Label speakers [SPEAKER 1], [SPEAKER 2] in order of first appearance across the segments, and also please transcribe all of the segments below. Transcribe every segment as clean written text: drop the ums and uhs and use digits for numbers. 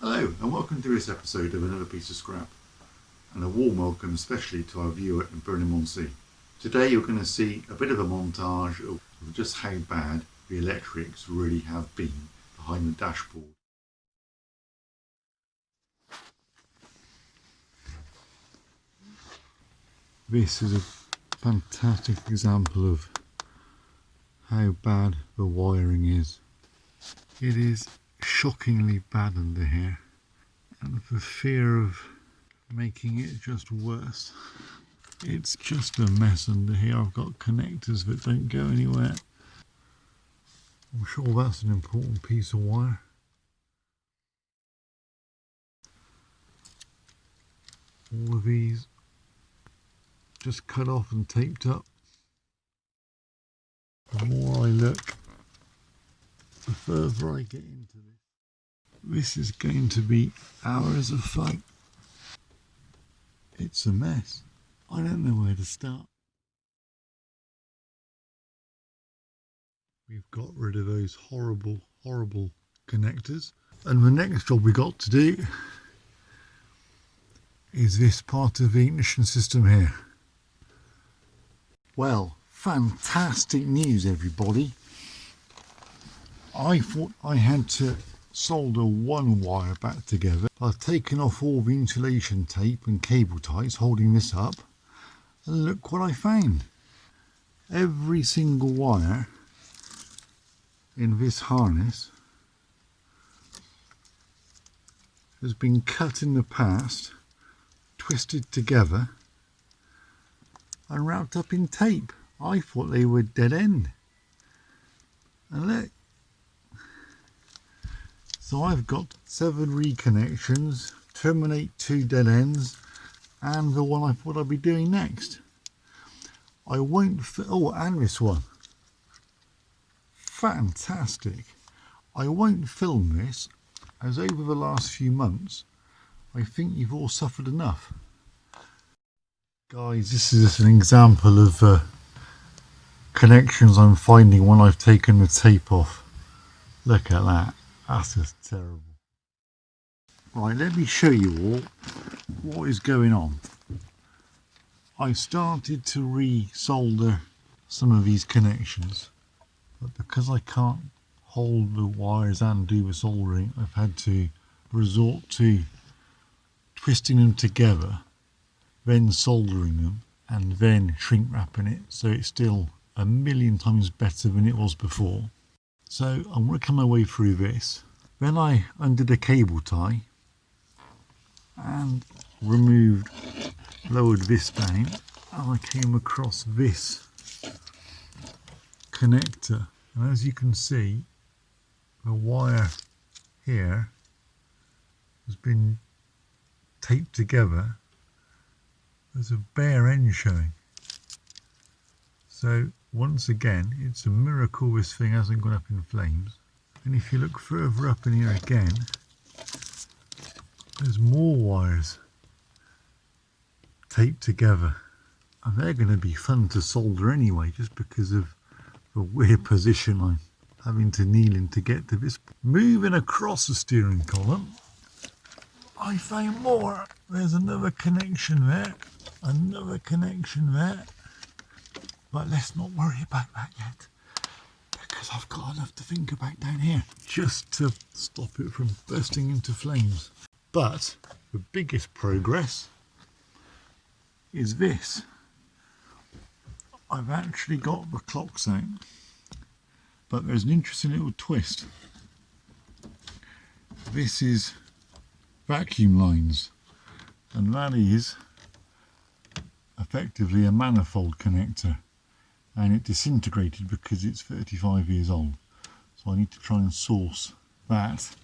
[SPEAKER 1] Hello and welcome to this episode of Another Piece of Scrap, and a warm welcome especially to our viewer in Burnham-on-Sea. Today you're going to see a bit of a montage of just how bad the electrics really have been behind the dashboard. This is a fantastic example of how bad the wiring is. It is shockingly bad under here, and for fear of making it just worse, it's just a mess under here. I've got connectors that don't go anywhere. I'm sure that's an important piece of wire. All of these just cut off and taped up. The more I look, the further I get into this. This is going to be hours of fun. It's a mess. I don't know where to start. We've got rid of those horrible connectors. And the next job we got to do is this part of the ignition system here. Well, fantastic news everybody. I thought I had to solder one wire back together. I've taken off all the insulation tape and cable ties holding this up, and look what I found. Every single wire in this harness has been cut in the past, twisted together and wrapped up in tape. I thought they were dead end, and look. So I've got 7 reconnections, terminate 2 dead ends, and the one I thought I'd be doing next. I won't, and this one. Fantastic. I won't film this, as over the last few months, I think you've all suffered enough. Guys, this is just an example of connections I'm finding when I've taken the tape off. Look at that. That's just terrible. Right, let me show you all what is going on. I started to re-solder some of these connections, but because I can't hold the wires and do the soldering, I've had to resort to twisting them together, then soldering them, and then shrink wrapping it so it's still a million times better than it was before. So I'm working my way through this. Then I undid a cable tie and lowered this down, and I came across this connector, and as you can see, the wire here has been taped together. There's a bare end showing. So once again, it's a miracle this thing hasn't gone up in flames. And if you look further up in here again, there's more wires taped together. And they're going to be fun to solder anyway, just because of the weird position I'm having to kneel in to get to this. Moving across the steering column, I found more. There's another connection there, another connection there. But let's not worry about that yet, because I've got enough to think about down here just to stop it from bursting into flames. But the biggest progress is this. I've actually got the clocks out, but there's an interesting little twist. This is vacuum lines, and that is effectively a manifold connector. And it disintegrated because it's 35 years old, so I need to try and source that.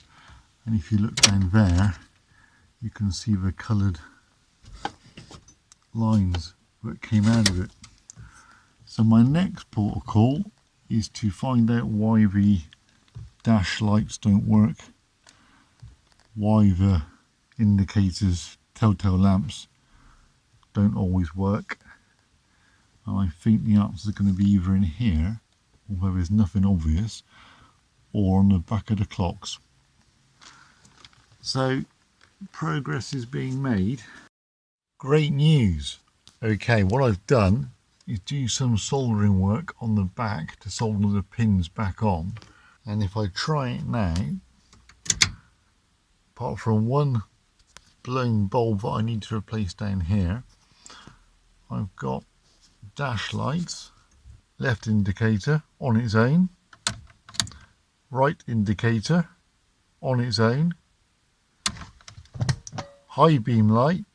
[SPEAKER 1] And if you look down there, you can see the coloured lines that came out of it. So my next port of call is to find out why the dash lights don't work, why the indicators, telltale lamps, don't always work. And I think the answer is going to be either in here, although there's nothing obvious, or on the back of the clocks. So progress is being made. Great news. Okay, what I've done is do some soldering work on the back to solder the pins back on, and if I try it now, apart from one blown bulb that I need to replace down here, I've got dash lights, left indicator on its own, right indicator on its own, high beam light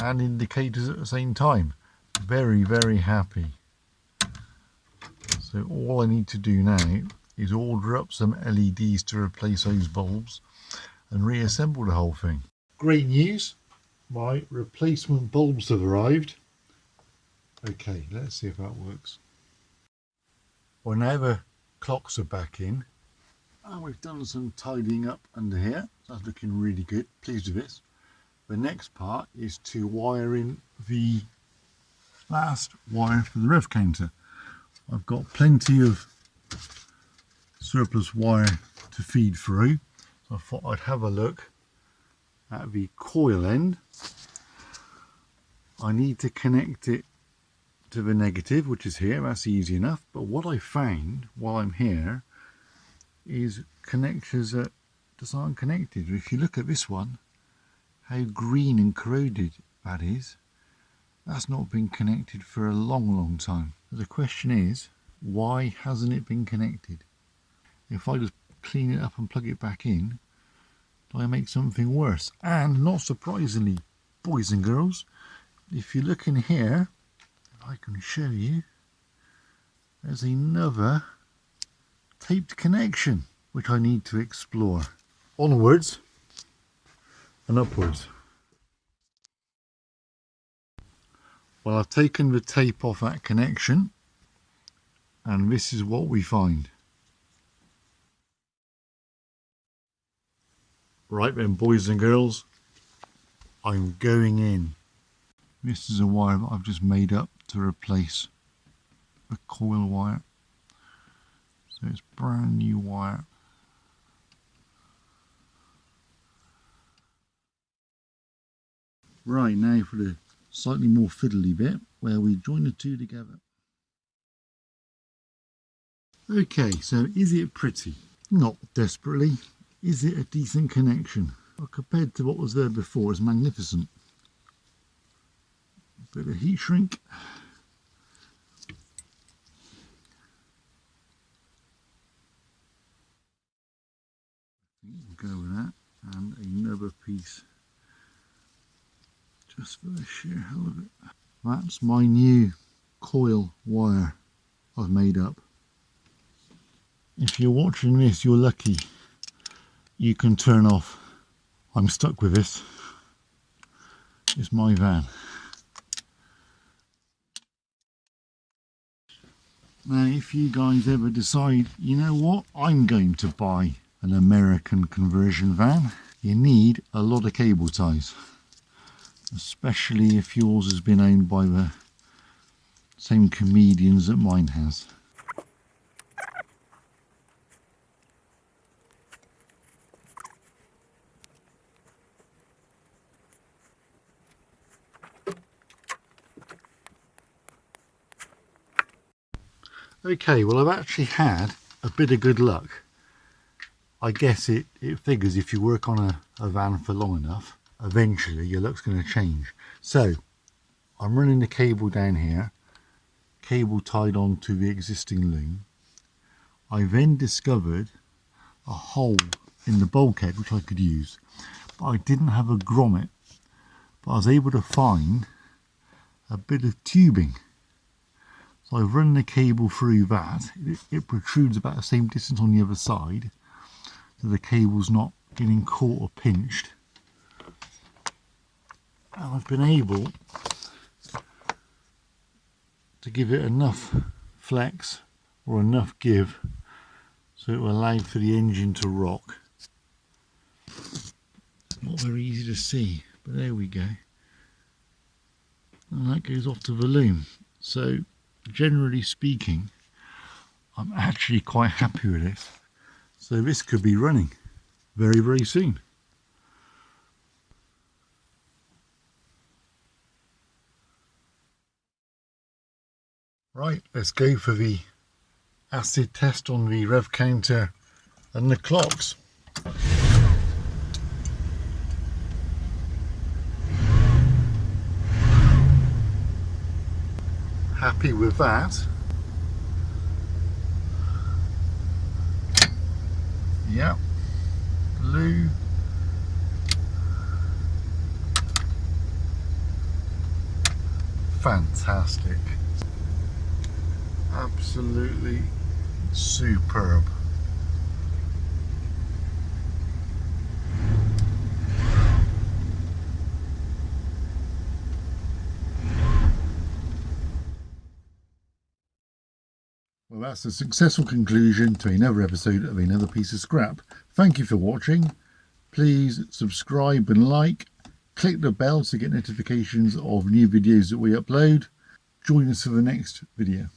[SPEAKER 1] and indicators at the same time. Very, very happy. So all I need to do now is order up some LEDs to replace those bulbs and reassemble the whole thing. Great news, my replacement bulbs have arrived. Okay, let's see if that works. Well, now the clocks are back in and we've done some tidying up under here. That's looking really good, pleased with this. The next part is to wire in the last wire for the rev counter. I've got plenty of surplus wire to feed through, so I thought I'd have a look at the coil end. I need to connect it to the negative, which is here. That's easy enough, but what I found while I'm here is connectors that just aren't connected. If you look at this one, how green and corroded that is, that's not been connected for a long time. The question is, why hasn't it been connected? If I just clean it up and plug it back in, do I make something worse? And not surprisingly, boys and girls, if you look in here, I can show you, there's another taped connection which I need to explore. Onwards and upwards. Well, I've taken the tape off that connection and this is what we find. Right then, boys and girls, I'm going in. This is a wire that I've just made up to replace the coil wire. So it's brand new wire. Right, now for the slightly more fiddly bit where we join the two together. Okay, so is it pretty? Not desperately. Is it a decent connection? Well, compared to what was there before, it's magnificent. Bit of heat shrink. We'll go with that, and another piece just for the sheer hell of it. That's my new coil wire I've made up. If you're watching this, you're lucky. You can turn off. I'm stuck with this. It's my van. Now, if you guys ever decide, you know what, I'm going to buy an American conversion van, you need a lot of cable ties, especially if yours has been owned by the same comedians that mine has. Okay, well, I've actually had a bit of good luck. I guess it figures if you work on a van for long enough, eventually your luck's going to change. So I'm running the cable down here, cable tied onto the existing loom. I then discovered a hole in the bulkhead which I could use, but I didn't have a grommet, but I was able to find a bit of tubing. So I've run the cable through that. It protrudes about the same distance on the other side, so the cable's not getting caught or pinched. And I've been able to give it enough flex or enough give so it will allow for the engine to rock. Not very easy to see, but there we go. And that goes off to the loom. So generally speaking, I'm actually quite happy with this. So this could be running. very, very soon. Right, let's go for the acid test on the rev counter and the clocks. Happy with that. Yep, blue. Fantastic. Absolutely superb. Well, that's a successful conclusion to another episode of Another Piece of Scrap. Thank you for watching. Please subscribe and like. Click the bell to get notifications of new videos that we upload. Join us for the next video.